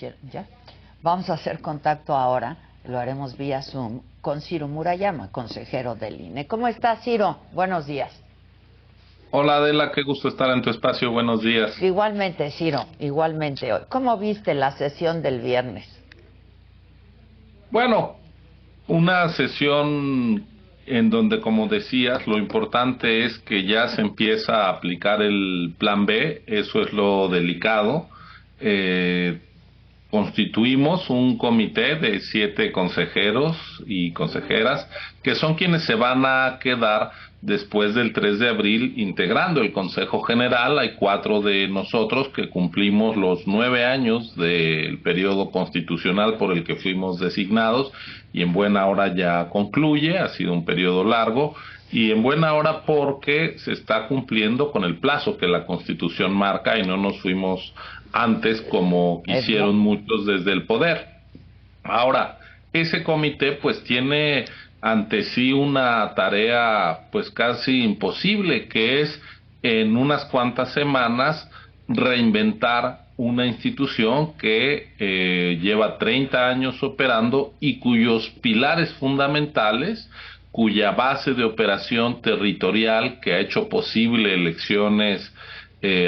Ya. Vamos a hacer contacto ahora, lo haremos vía Zoom, con Ciro Murayama, consejero del INE. ¿Cómo estás, Ciro? Buenos días. Hola Adela, qué gusto estar en tu espacio, buenos días. Igualmente, Ciro, igualmente hoy. ¿Cómo viste la sesión del viernes? Bueno, una sesión en donde, como decías, lo importante es que ya se empieza a aplicar el plan B, eso es lo delicado. Eh, Constituimos un comité de 7 consejeros y consejeras que son quienes se van a quedar después del 3 de abril integrando el Consejo General. Hay 4 de nosotros que cumplimos los 9 años del periodo constitucional por el que fuimos designados y en buena hora ya concluye, ha sido un periodo largo y en buena hora porque se está cumpliendo con el plazo que la Constitución marca y no nos fuimos antes como quisieron muchos desde el poder. Ahora, ese comité pues tiene ante sí una tarea pues casi imposible, que es en unas cuantas semanas reinventar una institución que lleva 30 años operando y cuyos pilares fundamentales, cuya base de operación territorial que ha hecho posible elecciones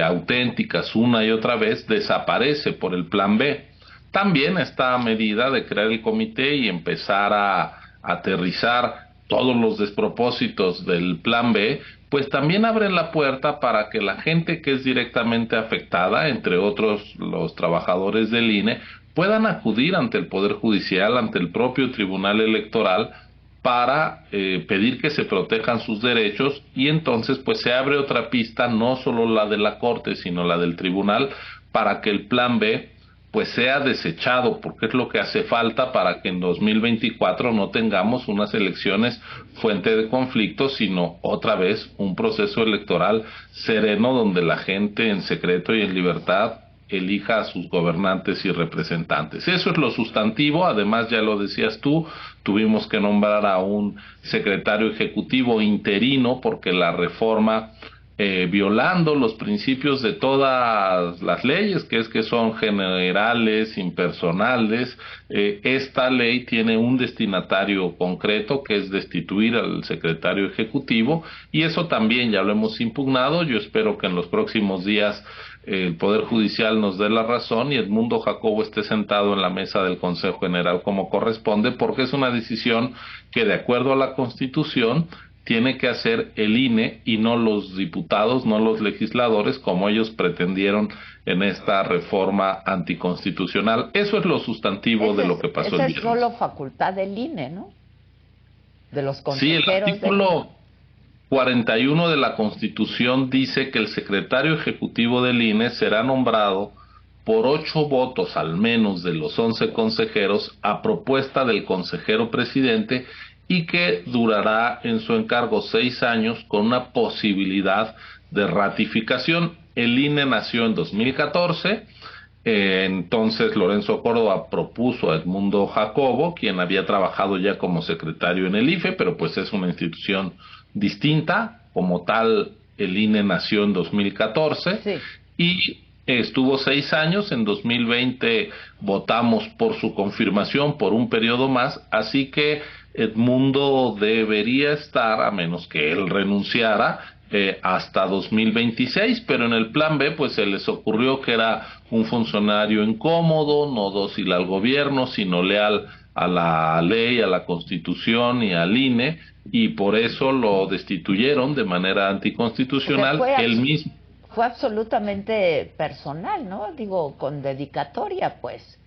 auténticas una y otra vez, desaparece por el plan B. También esta medida de crear el comité y empezar a aterrizar todos los despropósitos del plan B, pues también abren la puerta para que la gente que es directamente afectada, entre otros los trabajadores del INE, puedan acudir ante el Poder Judicial, ante el propio Tribunal Electoral, para pedir que se protejan sus derechos y entonces pues se abre otra pista, no solo la de la Corte, sino la del Tribunal, para que el plan B pues sea desechado, porque es lo que hace falta para que en 2024 no tengamos unas elecciones fuente de conflicto, sino otra vez un proceso electoral sereno donde la gente en secreto y en libertad elija a sus gobernantes y representantes. Eso es lo sustantivo. Además, ya lo decías tú, tuvimos que nombrar a un secretario ejecutivo interino porque la reforma, violando los principios de todas las leyes, que es que son generales, impersonales, esta ley tiene un destinatario concreto, que es destituir al secretario ejecutivo, y eso también ya lo hemos impugnado. Yo espero que en los próximos días el Poder Judicial nos dé la razón y Edmundo Jacobo esté sentado en la mesa del Consejo General como corresponde, porque es una decisión que, de acuerdo a la Constitución, tiene que hacer el INE y no los diputados, no los legisladores, como ellos pretendieron en esta reforma anticonstitucional. Eso es lo sustantivo de lo que pasó el viernes. Es solo facultad del INE, ¿no? De los consejeros. Sí, el artículo 41 de la Constitución dice que el secretario ejecutivo del INE será nombrado por 8 votos al menos de los 11 consejeros a propuesta del consejero presidente y que durará en su encargo 6 años con una posibilidad de ratificación. El INE nació en 2014, entonces Lorenzo Córdoba propuso a Edmundo Jacobo, quien había trabajado ya como secretario en el IFE, pero pues es una institución distinta. Como tal, el INE nació en 2014, sí, y estuvo 6 años. En 2020 votamos por su confirmación por un periodo más, así que Edmundo debería estar, a menos que él renunciara, hasta 2026, pero en el plan B pues se les ocurrió que era un funcionario incómodo, no dócil al gobierno, sino leal a la ley, a la Constitución y al INE, y por eso lo destituyeron de manera anticonstitucional. O sea, él mismo. Fue absolutamente personal, ¿no? Digo, con dedicatoria, pues.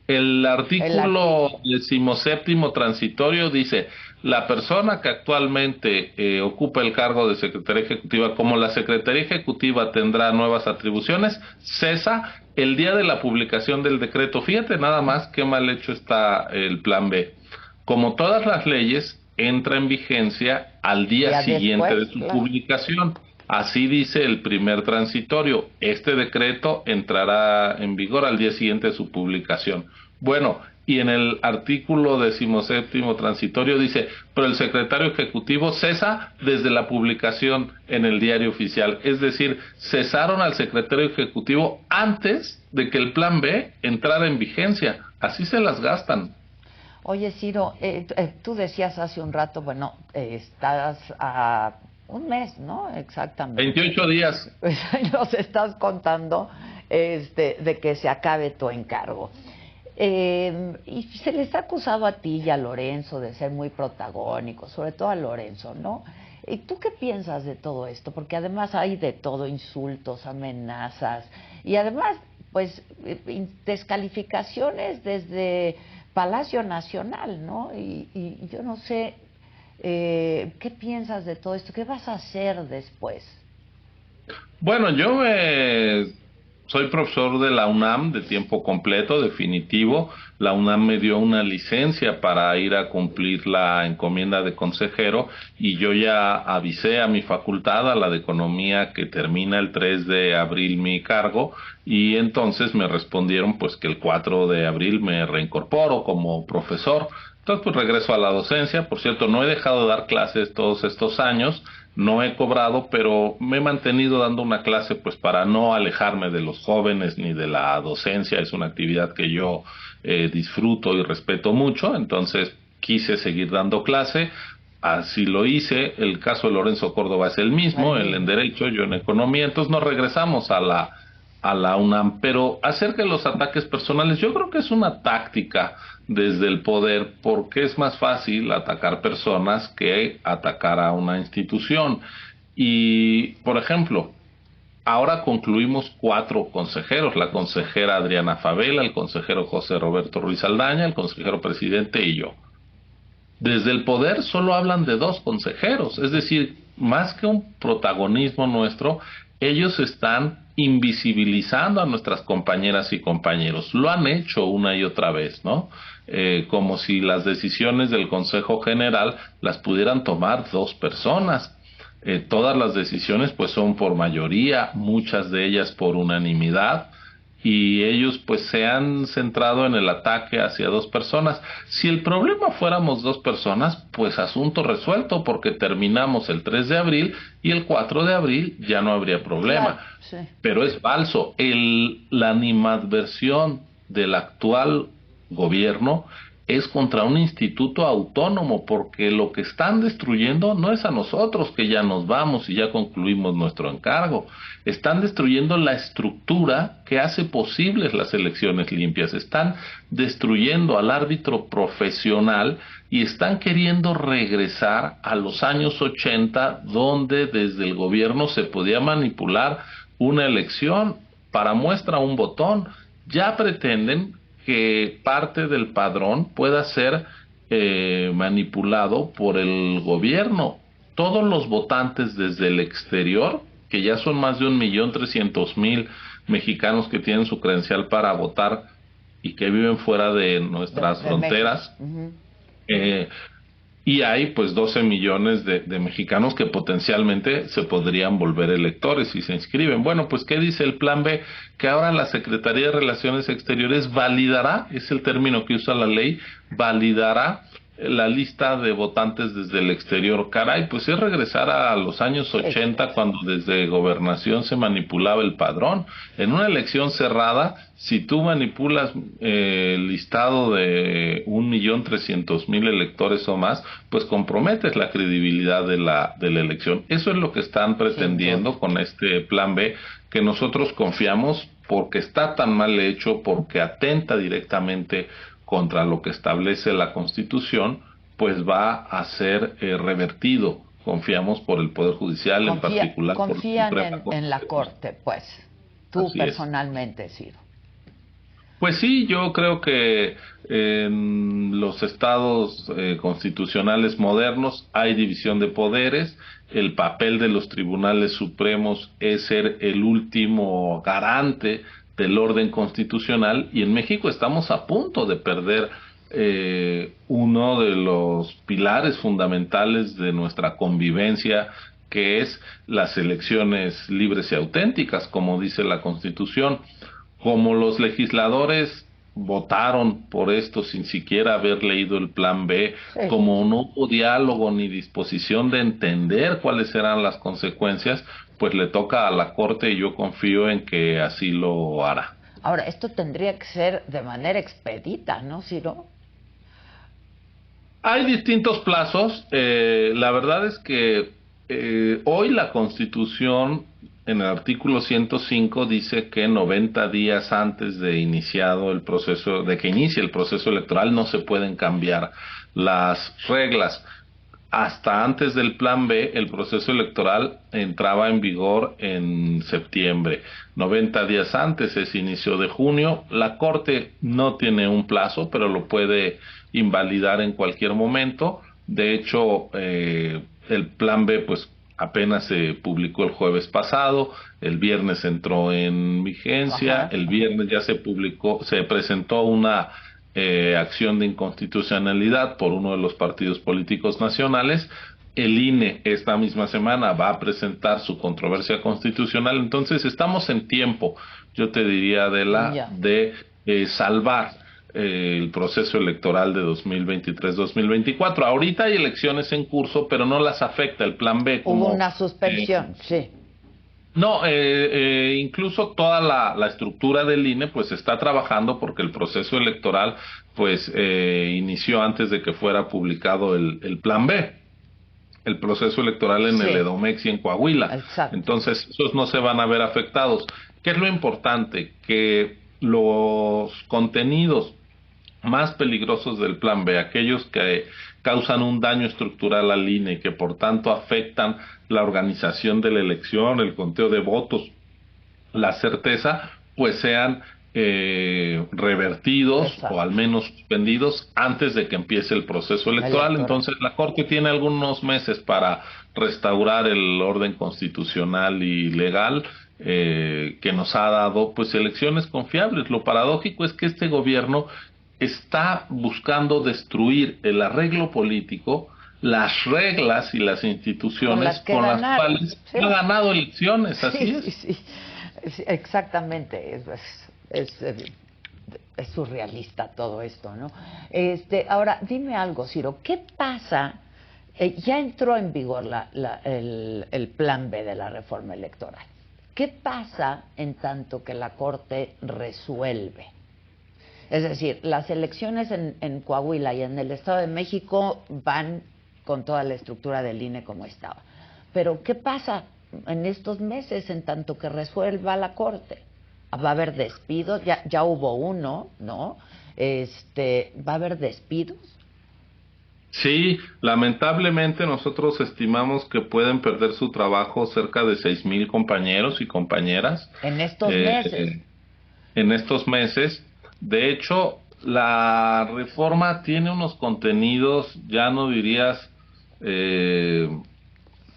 El artículo 17º transitorio dice: la persona que actualmente ocupa el cargo de Secretaría Ejecutiva, como la Secretaría Ejecutiva tendrá nuevas atribuciones, cesa el día de la publicación del decreto. Fíjate nada más qué mal hecho está el plan B. Como todas las leyes, entra en vigencia al día siguiente de su publicación. Así dice el primer transitorio. Este decreto entrará en vigor al día siguiente de su publicación. Bueno, y en el artículo 17º transitorio dice, pero el secretario ejecutivo cesa desde la publicación en el diario oficial. Es decir, cesaron al secretario ejecutivo antes de que el plan B entrara en vigencia. Así se las gastan. Oye, Ciro, tú decías hace un rato, bueno, estás a un mes, ¿no? Exactamente. 28 días. Pues nos estás contando de que se acabe tu encargo. Y se les ha acusado a ti y a Lorenzo de ser muy protagónicos, sobre todo a Lorenzo, ¿no? ¿Y tú qué piensas de todo esto? Porque además hay de todo, insultos, amenazas, y además, pues, descalificaciones desde Palacio Nacional, ¿no? Y yo no sé, ¿qué piensas de todo esto? ¿Qué vas a hacer después? Bueno, soy profesor de la UNAM de tiempo completo, definitivo. La UNAM me dio una licencia para ir a cumplir la encomienda de consejero y yo ya avisé a mi facultad, a la de Economía, que termina el 3 de abril mi cargo, y entonces me respondieron pues que el 4 de abril me reincorporo como profesor. Entonces pues regreso a la docencia. Por cierto, no he dejado de dar clases todos estos años. No he cobrado, pero me he mantenido dando una clase pues para no alejarme de los jóvenes ni de la docencia. Es una actividad que yo disfruto y respeto mucho, entonces quise seguir dando clase. Así lo hice. El caso de Lorenzo Córdoba es el mismo, él en Derecho, yo en Economía. Entonces nos regresamos a la UNAM. Pero acerca de los ataques personales, yo creo que es una táctica desde el poder, porque es más fácil atacar personas que atacar a una institución. Y, por ejemplo, ahora concluimos 4 consejeros: la consejera Adriana Favela, el consejero José Roberto Ruiz Aldaña, el consejero presidente y yo. Desde el poder solo hablan de 2 consejeros, es decir, más que un protagonismo nuestro, ellos están invisibilizando a nuestras compañeras y compañeros. Lo han hecho una y otra vez, ¿no? Como si las decisiones del Consejo General las pudieran tomar 2 personas. Todas las decisiones pues son por mayoría, muchas de ellas por unanimidad, y ellos pues se han centrado en el ataque hacia 2 personas. Si el problema fuéramos 2 personas, pues asunto resuelto, porque terminamos el 3 de abril y el 4 de abril ya no habría problema. Claro, sí. Pero es falso. La animadversión del actual gobierno es contra un instituto autónomo, porque lo que están destruyendo no es a nosotros, que ya nos vamos y ya concluimos nuestro encargo. Están destruyendo la estructura que hace posibles las elecciones limpias. Están destruyendo al árbitro profesional y están queriendo regresar a los años 80, donde desde el gobierno se podía manipular una elección. Para muestra un botón, ya pretenden que parte del padrón pueda ser manipulado por el gobierno. Todos los votantes desde el exterior, que ya son más de 1.300.000 mexicanos que tienen su credencial para votar y que viven fuera de nuestras fronteras, y hay pues 12 millones de mexicanos que potencialmente se podrían volver electores si se inscriben. Bueno, pues ¿qué dice el plan B? Que ahora la Secretaría de Relaciones Exteriores validará, es el término que usa la ley, validará la lista de votantes desde el exterior. Caray, pues es regresar a los años 80, cuando desde Gobernación se manipulaba el padrón. En una elección cerrada, si tú manipulas el listado de 1.300.000 electores o más, pues comprometes la credibilidad de la elección. Eso es lo que están pretendiendo con este plan B, que nosotros confiamos, porque está tan mal hecho, porque atenta directamente contra lo que establece la Constitución, pues va a ser revertido. Confiamos por el Poder Judicial, en particular. Confían en la Corte, pues, tú Así personalmente, Ciro. Pues sí, yo creo que en los estados constitucionales modernos hay división de poderes. El papel de los tribunales supremos es ser el último garante del orden constitucional, y en México estamos a punto de perder uno de los pilares fundamentales de nuestra convivencia, que es las elecciones libres y auténticas, como dice la Constitución. Como los legisladores votaron por esto sin siquiera haber leído el plan B, Sí. como no hubo diálogo ni disposición de entender cuáles eran las consecuencias, pues le toca a la Corte y yo confío en que así lo hará. Ahora, esto tendría que ser de manera expedita, ¿no, Ciro? Hay distintos plazos. La verdad es que hoy la Constitución, en el artículo 105, dice que 90 días antes de iniciado el proceso, de que inicie el proceso electoral, no se pueden cambiar las reglas. Hasta antes del plan B, el proceso electoral entraba en vigor en septiembre. 90 días antes es inicio de junio. La Corte no tiene un plazo, pero lo puede invalidar en cualquier momento. De hecho, el plan B, pues apenas se publicó el jueves pasado, el viernes entró en vigencia, Ajá. el viernes ya se publicó, se presentó una acción de inconstitucionalidad por uno de los partidos políticos nacionales. El INE esta misma semana va a presentar su controversia constitucional, entonces estamos en tiempo, yo te diría, de salvar el proceso electoral de 2023-2024. Ahorita hay elecciones en curso, pero no las afecta el plan B. Hubo una suspensión, sí. No, incluso toda la estructura del INE pues está trabajando porque el proceso electoral pues inició antes de que fuera publicado el plan B, el proceso electoral en el Edomex y en Coahuila. Exacto. Entonces esos no se van a ver afectados. ¿Qué es lo importante? Que los contenidos más peligrosos del plan B, aquellos que causan un daño estructural al INE y que por tanto afectan la organización de la elección, el conteo de votos, la certeza, pues sean revertidos Exacto. o al menos suspendidos antes de que empiece el proceso electoral. Entonces la Corte tiene algunos meses para restaurar el orden constitucional y legal que nos ha dado pues elecciones confiables. Lo paradójico es que este gobierno está buscando destruir el arreglo político, las reglas y las instituciones con las cuales ha ganado elecciones, así es. Sí, exactamente, es surrealista todo esto, ¿no? Ahora, dime algo, Ciro, ¿qué pasa? Ya entró en vigor el plan B de la reforma electoral. ¿Qué pasa en tanto que la Corte resuelve? Es decir, las elecciones en Coahuila y en el Estado de México van con toda la estructura del INE como estaba. Pero ¿qué pasa en estos meses en tanto que resuelva la Corte? ¿Va a haber despidos? Ya hubo uno, ¿no? ¿Va a haber despidos? Sí, lamentablemente nosotros estimamos que pueden perder su trabajo cerca de 6,000 compañeros y compañeras. En estos meses. En estos meses. De hecho, la reforma tiene unos contenidos, ya no dirías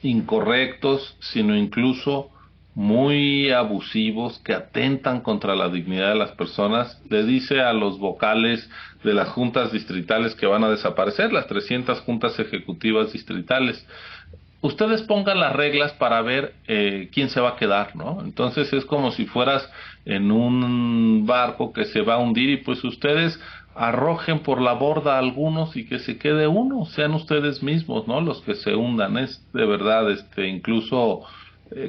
incorrectos, sino incluso muy abusivos que atentan contra la dignidad de las personas. Le dice a los vocales de las juntas distritales que van a desaparecer, las 300 juntas ejecutivas distritales, ustedes pongan las reglas para ver quién se va a quedar, ¿no? Entonces es como si fueras en un barco que se va a hundir y pues ustedes arrojen por la borda a algunos y que se quede uno, sean ustedes mismos, ¿no? Los que se hundan. Es de verdad, incluso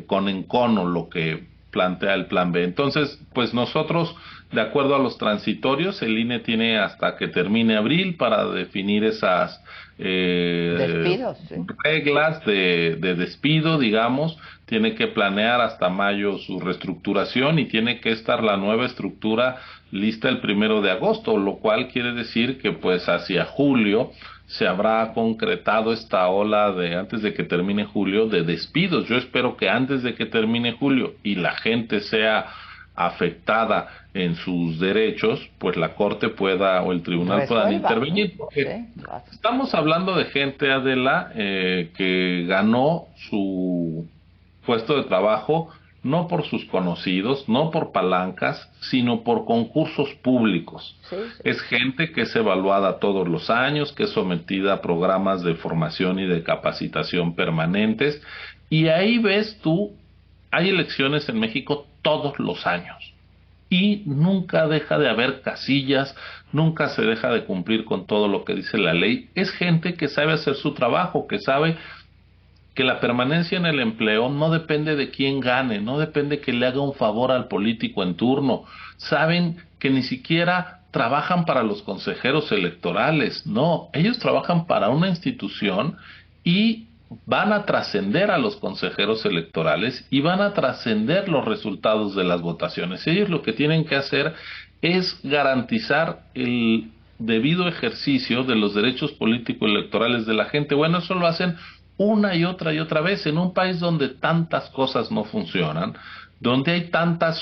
con encono lo que plantea el plan B. Entonces, pues nosotros, de acuerdo a los transitorios, el INE tiene hasta que termine abril para definir esas despidos, sí, reglas de despido, digamos. Tiene que planear hasta mayo su reestructuración y tiene que estar la nueva estructura lista el 1 de agosto, lo cual quiere decir que pues hacia julio se habrá concretado esta ola de, antes de que termine julio, de despidos. Yo espero que antes de que termine julio y la gente sea afectada en sus derechos, pues la Corte pueda o el tribunal puedan intervenir. Porque estamos hablando de gente, Adela, que ganó su puesto de trabajo no por sus conocidos, no por palancas, sino por concursos públicos. Sí. Es gente que es evaluada todos los años, que es sometida a programas de formación y de capacitación permanentes, y ahí ves tú, hay elecciones en México todos los años, y nunca deja de haber casillas, nunca se deja de cumplir con todo lo que dice la ley. Es gente que sabe hacer su trabajo, que sabe que la permanencia en el empleo no depende de quién gane, no depende que le haga un favor al político en turno. Saben que ni siquiera trabajan para los consejeros electorales, no, ellos trabajan para una institución y van a trascender a los consejeros electorales y van a trascender los resultados de las votaciones. Ellos lo que tienen que hacer es garantizar el debido ejercicio de los derechos políticos electorales de la gente. Bueno, eso lo hacen una y otra vez en un país donde tantas cosas no funcionan, donde hay tantas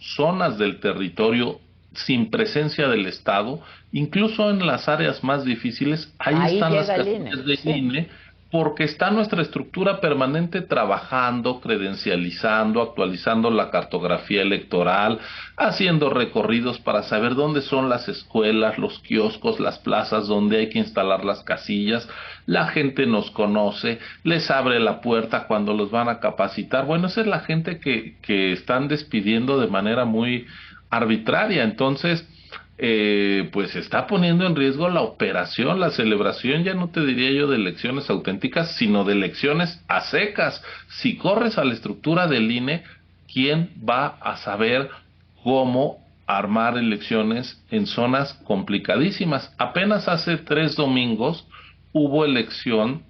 zonas del territorio sin presencia del Estado, incluso en las áreas más difíciles, ahí están las casillas del INE, porque está nuestra estructura permanente trabajando, credencializando, actualizando la cartografía electoral, haciendo recorridos para saber dónde son las escuelas, los kioscos, las plazas donde hay que instalar las casillas. La gente nos conoce, les abre la puerta cuando los van a capacitar. Bueno, esa es la gente que están despidiendo de manera muy arbitraria. Entonces, pues está poniendo en riesgo la operación, la celebración, ya no te diría yo de elecciones auténticas, sino de elecciones a secas. Si corres a la estructura del INE, ¿quién va a saber cómo armar elecciones en zonas complicadísimas? Apenas hace 3 domingos hubo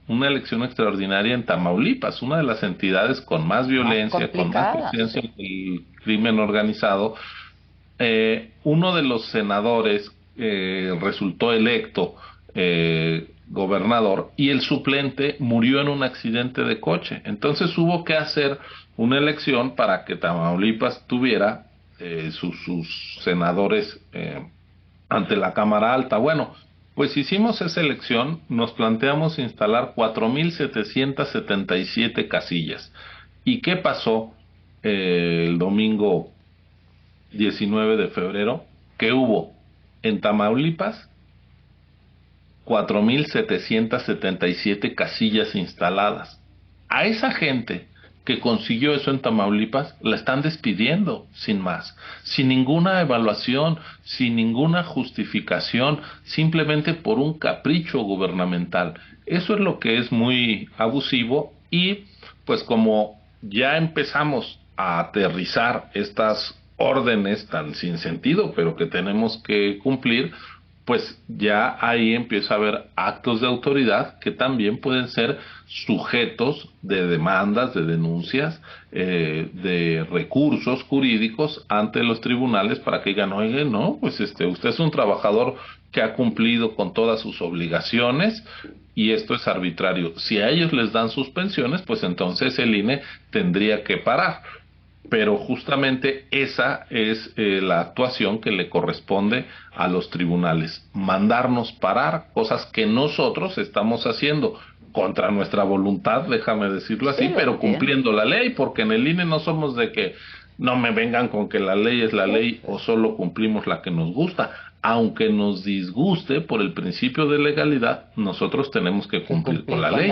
una elección extraordinaria en Tamaulipas, una de las entidades con más violencia, con más presencia del crimen organizado. Uno de los senadores resultó electo gobernador y el suplente murió en un accidente de coche. Entonces hubo que hacer una elección para que Tamaulipas tuviera sus senadores ante la Cámara Alta. Bueno, pues hicimos esa elección, nos planteamos instalar 4,777 casillas. ¿Y qué pasó el domingo 19 de febrero? Que hubo en Tamaulipas 4,777 casillas instaladas. A esa gente que consiguió eso en Tamaulipas la están despidiendo sin más, sin ninguna evaluación, sin ninguna justificación, simplemente por un capricho gubernamental. Eso es lo que es muy abusivo y pues como ya empezamos a aterrizar estas órdenes tan sin sentido, pero que tenemos que cumplir, pues ya ahí empieza a haber actos de autoridad que también pueden ser sujetos de demandas, de denuncias, de recursos jurídicos ante los tribunales para que digan, oye, no, pues usted es un trabajador que ha cumplido con todas sus obligaciones y esto es arbitrario. Si a ellos les dan suspensiones, pues entonces el INE tendría que parar. Pero justamente esa es la actuación que le corresponde a los tribunales, mandarnos parar cosas que nosotros estamos haciendo contra nuestra voluntad, déjame decirlo así, pero cumpliendo la ley, porque en el INE no somos de que no me vengan con que la ley es la ley o solo cumplimos la que nos gusta. Aunque nos disguste por el principio de legalidad, nosotros tenemos que cumplir con la ley.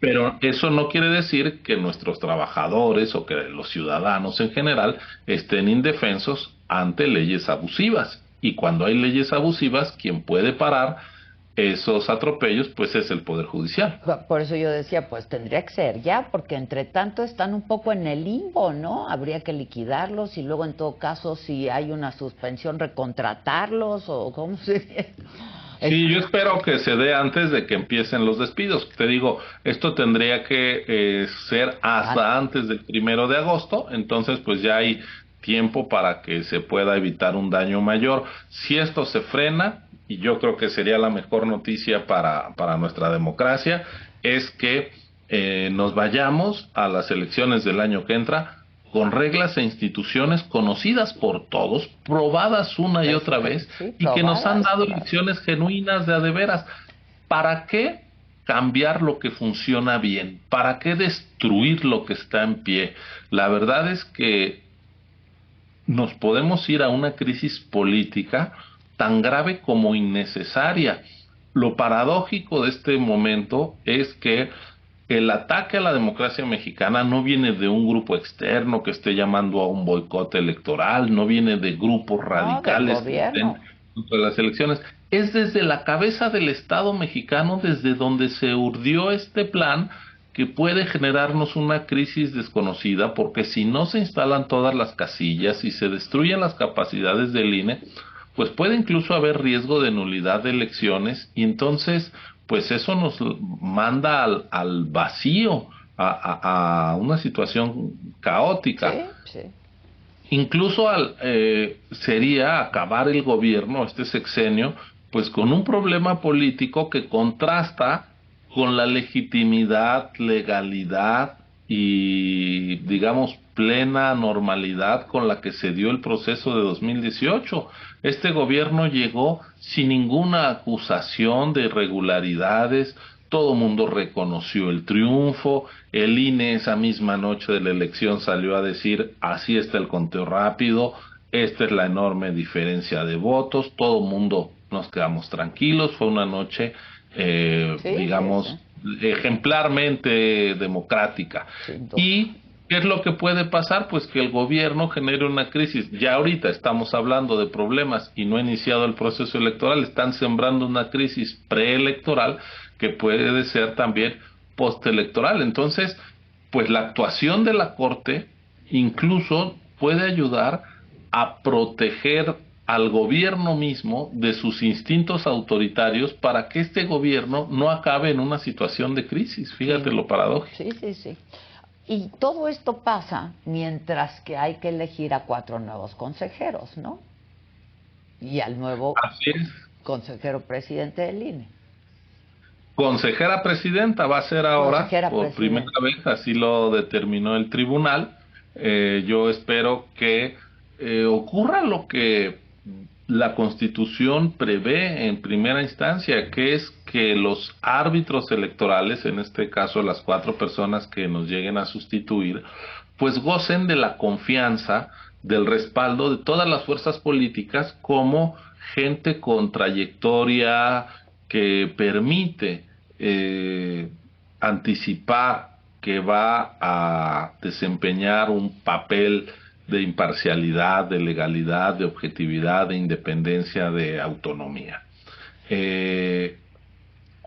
Pero eso no quiere decir que nuestros trabajadores o que los ciudadanos en general estén indefensos ante leyes abusivas. Y cuando hay leyes abusivas, quien puede parar esos atropellos, pues es el Poder Judicial. Por eso yo decía, pues tendría que ser ya, porque entre tanto están un poco en el limbo, ¿no? Habría que liquidarlos y luego en todo caso, si hay una suspensión, recontratarlos o cómo sería. Sí, yo espero que se dé antes de que empiecen los despidos. Te digo, esto tendría que ser hasta antes del 1 de agosto, entonces pues ya hay tiempo para que se pueda evitar un daño mayor. Si esto se frena, y yo creo que sería la mejor noticia para nuestra democracia, es que nos vayamos a las elecciones del año que entra con reglas e instituciones conocidas por todos, probadas una y otra vez, y que nos han dado elecciones genuinas de a de veras. ¿Para qué cambiar lo que funciona bien? ¿Para qué destruir lo que está en pie? La verdad es que nos podemos ir a una crisis política tan grave como innecesaria. Lo paradójico de este momento es que el ataque a la democracia mexicana no viene de un grupo externo que esté llamando a un boicot electoral, no viene de grupos radicales que estén contra las elecciones, es desde la cabeza del Estado mexicano, desde donde se urdió este plan que puede generarnos una crisis desconocida, porque si no se instalan todas las casillas y se destruyen las capacidades del INE, pues puede incluso haber riesgo de nulidad de elecciones, y entonces pues eso nos manda al vacío, a una situación caótica. Sí, sí. Incluso sería acabar el gobierno, este sexenio, pues con un problema político que contrasta con la legitimidad, legalidad y, digamos, plena normalidad con la que se dio el proceso de 2018. Este gobierno llegó sin ninguna acusación de irregularidades, todo mundo reconoció el triunfo, el INE esa misma noche de la elección salió a decir, así está el conteo rápido, esta es la enorme diferencia de votos, todo mundo nos quedamos tranquilos, fue una noche, digamos, ejemplarmente democrática. Y ¿qué es lo que puede pasar? Pues que el gobierno genere una crisis. Ya ahorita estamos hablando de problemas y no ha iniciado el proceso electoral, están sembrando una crisis preelectoral que puede ser también postelectoral. Entonces, pues la actuación de la Corte incluso puede ayudar a proteger al gobierno mismo de sus instintos autoritarios para que este gobierno no acabe en una situación de crisis. Fíjate lo paradójico. Sí. Y todo esto pasa mientras que hay que elegir a 4 nuevos consejeros, ¿no? Y al nuevo consejero presidente del INE. Consejera presidenta va a ser ahora, por primera vez, así lo determinó el tribunal. Yo espero que ocurra lo que la Constitución prevé en primera instancia, que es que los árbitros electorales, en este caso las 4 personas que nos lleguen a sustituir, pues gocen de la confianza, del respaldo de todas las fuerzas políticas como gente con trayectoria que permite anticipar que va a desempeñar un papel de imparcialidad, de legalidad, de objetividad, de independencia, de autonomía.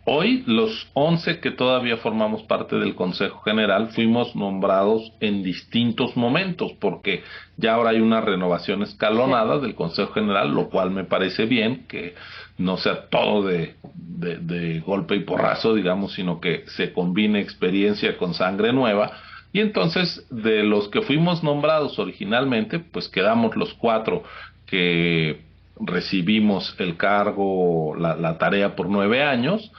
Hoy los 11 que todavía formamos parte del Consejo General fuimos nombrados en distintos momentos, porque ya ahora hay una renovación escalonada del Consejo General, lo cual me parece bien, que no sea todo de golpe y porrazo, digamos, sino que se combine experiencia con sangre nueva. Y entonces, de los que fuimos nombrados originalmente, pues quedamos los 4 que recibimos el cargo, la tarea por 9 años.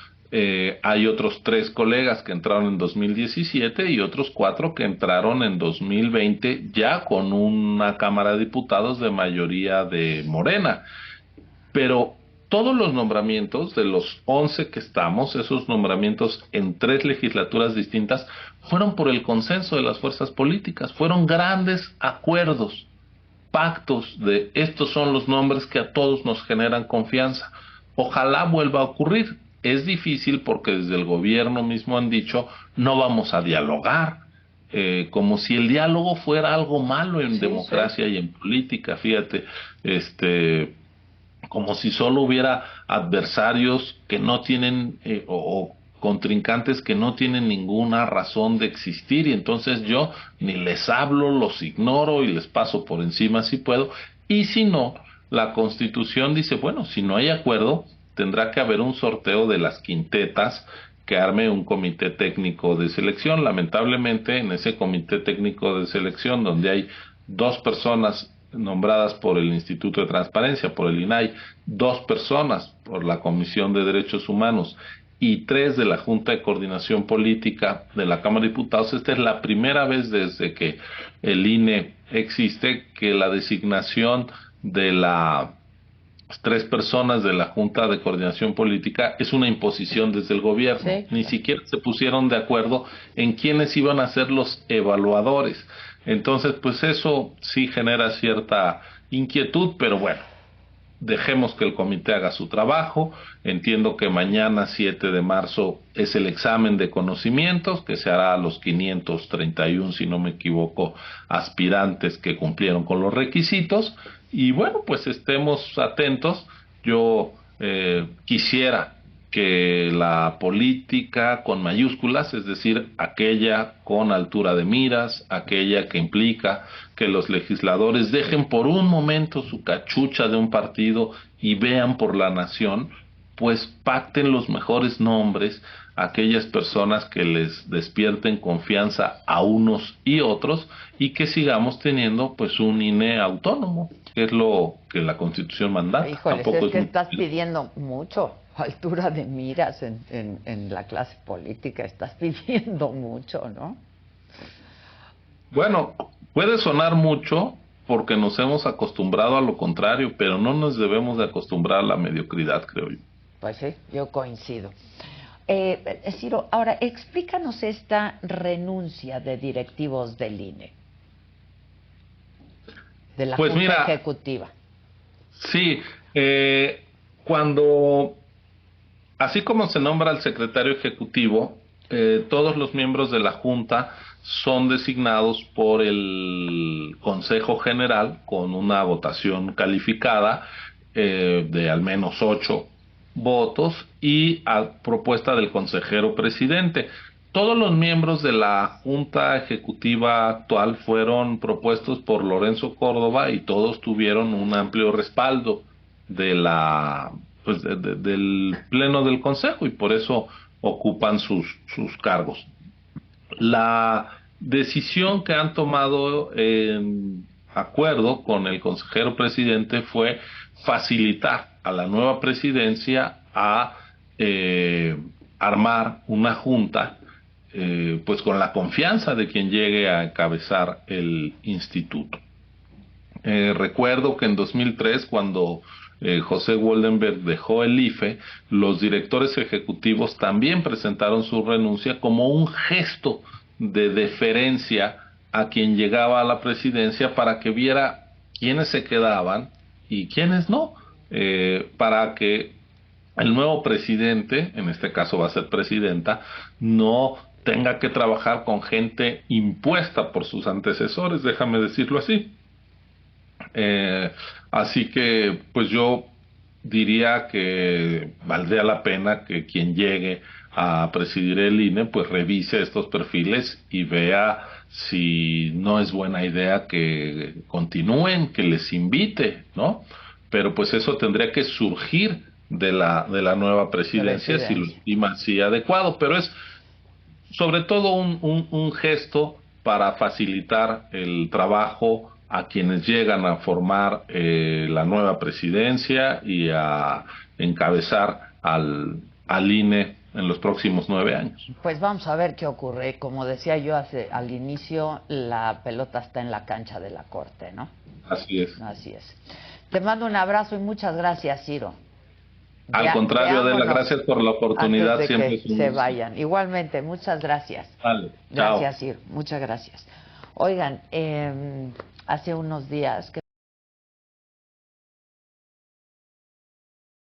Hay otros 3 colegas que entraron en 2017 y otros 4 que entraron en 2020 ya con una Cámara de Diputados de mayoría de Morena. Pero todos los nombramientos de los 11 que estamos, esos nombramientos en 3 legislaturas distintas, fueron por el consenso de las fuerzas políticas, fueron grandes acuerdos, pactos de estos son los nombres que a todos nos generan confianza. Ojalá vuelva a ocurrir. Es difícil porque desde el gobierno mismo han dicho, no vamos a dialogar, como si el diálogo fuera algo malo en democracia y en política, fíjate, como si solo hubiera adversarios que no tienen o contrincantes que no tienen ninguna razón de existir, y entonces yo ni les hablo, los ignoro y les paso por encima si puedo. Y si no, la Constitución dice, bueno, si no hay acuerdo, tendrá que haber un sorteo de las quintetas que arme un comité técnico de selección. Lamentablemente, en ese comité técnico de selección, donde hay 2 personas nombradas por el Instituto de Transparencia, por el INAI, 2 personas por la Comisión de Derechos Humanos y 3 de la Junta de Coordinación Política de la Cámara de Diputados, esta es la primera vez desde que el INE existe que la designación de las 3 personas de la Junta de Coordinación Política es una imposición desde el gobierno. Ni siquiera se pusieron de acuerdo en quiénes iban a ser los evaluadores. Entonces, pues eso sí genera cierta inquietud, pero bueno, dejemos que el comité haga su trabajo. Entiendo que mañana 7 de marzo es el examen de conocimientos que se hará a los 531, si no me equivoco, aspirantes que cumplieron con los requisitos. Y bueno, pues estemos atentos. Yo quisiera que la política con mayúsculas, es decir, aquella con altura de miras, aquella que implica que los legisladores dejen por un momento su cachucha de un partido y vean por la nación, pues pacten los mejores nombres, aquellas personas que les despierten confianza a unos y otros, y que sigamos teniendo pues un INE autónomo, que es lo que la Constitución manda. Híjoles, es que estás pidiendo mucho. Altura de miras en la clase política, estás pidiendo mucho, ¿no? Bueno, puede sonar mucho porque nos hemos acostumbrado a lo contrario, pero no nos debemos de acostumbrar a la mediocridad, creo yo. Pues sí, yo coincido. Ciro, ahora explícanos esta renuncia de directivos del INE, de la pues Junta mira, Ejecutiva. Sí, cuando, así como se nombra al secretario ejecutivo, todos los miembros de la Junta son designados por el Consejo General con una votación calificada de al menos 8 votos y a propuesta del consejero presidente. Todos los miembros de la Junta Ejecutiva actual fueron propuestos por Lorenzo Córdoba y todos tuvieron un amplio respaldo de del Pleno del Consejo y por eso ocupan sus cargos. La decisión que han tomado en acuerdo con el consejero presidente fue facilitar a la nueva presidencia a armar una junta pues con la confianza de quien llegue a encabezar el instituto. Recuerdo que en 2003, cuando José Woldenberg dejó el IFE, los directores ejecutivos también presentaron su renuncia como un gesto de deferencia a quien llegaba a la presidencia para que viera quiénes se quedaban y quiénes no, para que el nuevo presidente, en este caso va a ser presidenta, no tenga que trabajar con gente impuesta por sus antecesores, déjame decirlo así. Así que pues yo diría que valdría la pena que quien llegue a presidir el INE pues revise estos perfiles y vea si no es buena idea que continúen, que les invite, ¿no? Pero pues eso tendría que surgir de la nueva presidencia si lo estima así adecuado, pero es sobre todo un gesto para facilitar el trabajo a quienes llegan a formar la nueva presidencia y a encabezar al INE en los próximos 9 años. Pues vamos a ver qué ocurre. Como decía yo al inicio, la pelota está en la cancha de la Corte, ¿no? Así es. Así es. Te mando un abrazo y muchas gracias, Ciro. Al contrario, Adela, gracias por la oportunidad. Antes de siempre que se vayan. Igualmente, muchas gracias. Vale, gracias, Ciro. Muchas gracias. Oigan, hace unos días que